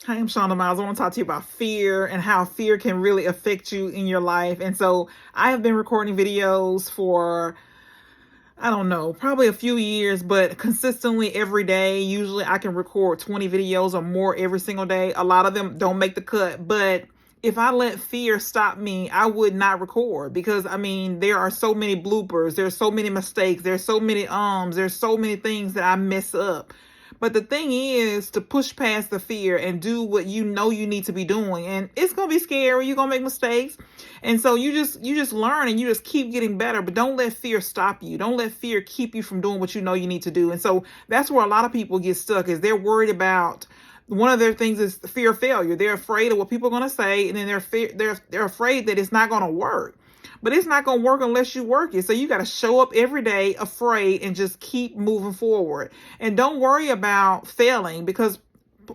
Hi, I'm Shonda Miles. I want to talk to you about fear and how fear can really affect you in your life. And so I have been recording videos for, I don't know, probably a few years, but consistently every day. Usually I can record 20 videos or more every single day. A lot of them don't make the cut, but if I let fear stop me, I would not record because I mean, there are so many bloopers, there's so many mistakes, there's so many there's so many things that I mess up. But the thing is to push past the fear and do what you know you need to be doing. And it's going to be scary, you're going to make mistakes. And so you just learn and you just keep getting better, but don't let fear stop you. Don't let fear keep you from doing what you know you need to do. And so that's where a lot of people get stuck is they're worried about one of their things is fear of failure. They're afraid of what people are going to say, and then they're afraid that it's not going to work. But it's not going to work unless you work it. So you got to show up every day afraid and just keep moving forward. And don't worry about failing because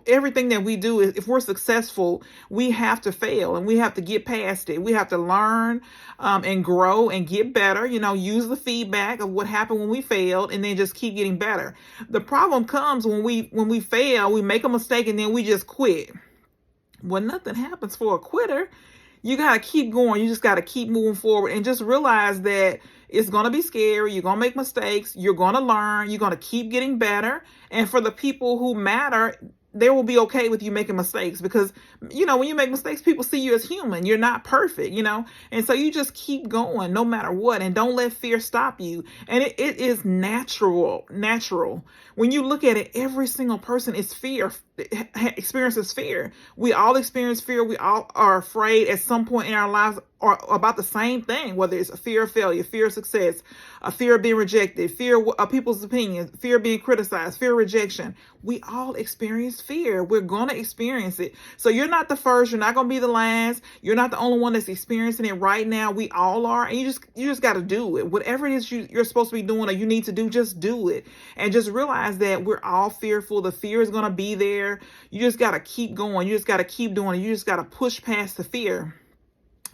everything that we do is if we're successful, we have to fail and we have to get past it. We have to learn and grow and get better, use the feedback of what happened when we failed and then just keep getting better. The problem comes when we fail, we make a mistake and then we just quit. Well, nothing happens for a quitter. You got to keep going. You just got to keep moving forward and just realize that it's going to be scary. You're going to make mistakes. You're going to learn. You're going to keep getting better. And for the people who matter, they will be okay with you making mistakes because, when you make mistakes, people see you as human. You're not perfect, and so you just keep going no matter what. And don't let fear stop you. And it is natural. When you look at it, every single person is experiences fear. We all experience fear. We all are afraid at some point in our lives or about the same thing, whether it's a fear of failure, fear of success, a fear of being rejected, fear of people's opinions, fear of being criticized, fear of rejection. We all experience fear. We're going to experience it. So you're not the first. You're not going to be the last. You're not the only one that's experiencing it right now. We all are. And you just got to do it. Whatever it is you're supposed to be doing or you need to do, just do it. And just realize that we're all fearful. The fear is going to be there. You just got to keep going. You just got to keep doing it. You just got to push past the fear.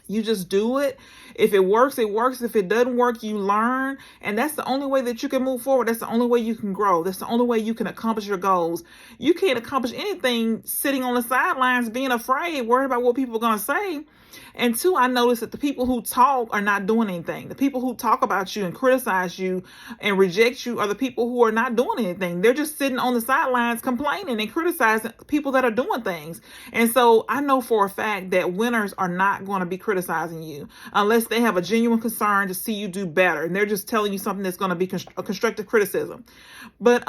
You just do it. If it works, it works. If it doesn't work, you learn. And that's the only way that you can move forward. That's the only way you can grow. That's the only way you can accomplish your goals. You can't accomplish anything sitting on the sidelines, being afraid, worried about what people are going to say. And two, I noticed that the people who talk are not doing anything. The people who talk about you and criticize you and reject you are the people who are not doing anything. They're just sitting on the sidelines complaining and criticizing people that are doing things. And so I know for a fact that winners are not going to be criticizing you unless they have a genuine concern to see you do better. And they're just telling you something that's going to be a constructive criticism. But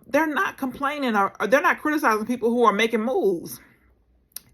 they're not complaining or they're not criticizing people who are making moves.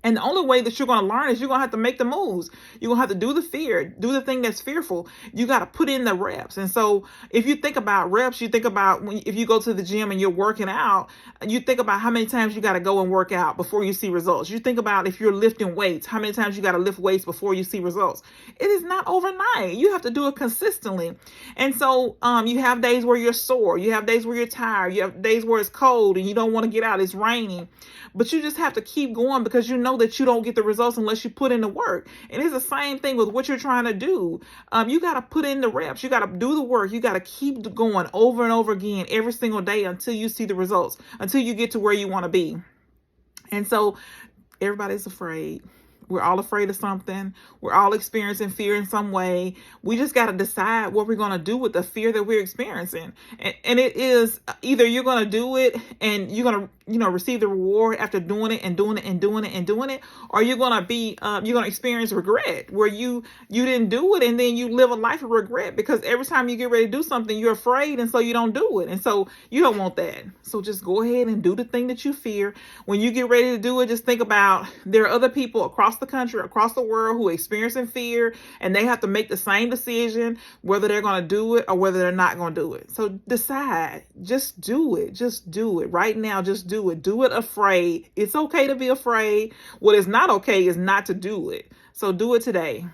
And the only way that you're going to learn is you're going to have to make the moves. You're going to have to do the thing that's fearful. You got to put in the reps. And so if you think about reps, you think about if you go to the gym and you're working out, you think about how many times you got to go and work out before you see results. You think about if you're lifting weights, how many times you got to lift weights before you see results. It is not overnight. You have to do it consistently. And so you have days where you're sore. You have days where you're tired. You have days where it's cold and you don't want to get out. It's raining. But you just have to keep going because you know that you don't get the results unless you put in the work. And it's the same thing with what you're trying to do. You got to put in the reps. You got to do the work. You got to keep going over and over again every single day until you see the results, until you get to where you want to be. And so everybody's afraid. We're all afraid of something. We're all experiencing fear in some way. We just got to decide what we're going to do with the fear that we're experiencing. And it is either you're going to do it and you're going to, receive the reward after doing it and doing it and doing it and doing it, or you're going to experience regret where you didn't do it and then you live a life of regret because every time you get ready to do something, you're afraid and so you don't do it. And so you don't want that. So just go ahead and do the thing that you fear. When you get ready to do it, just think about there are other people across the country, across the world who are experiencing fear and they have to make the same decision whether they're going to do it or whether they're not going to do it. So decide, just do it. Just do it right now. Just do it. Do it afraid. It's okay to be afraid. What is not okay is not to do it. So do it today.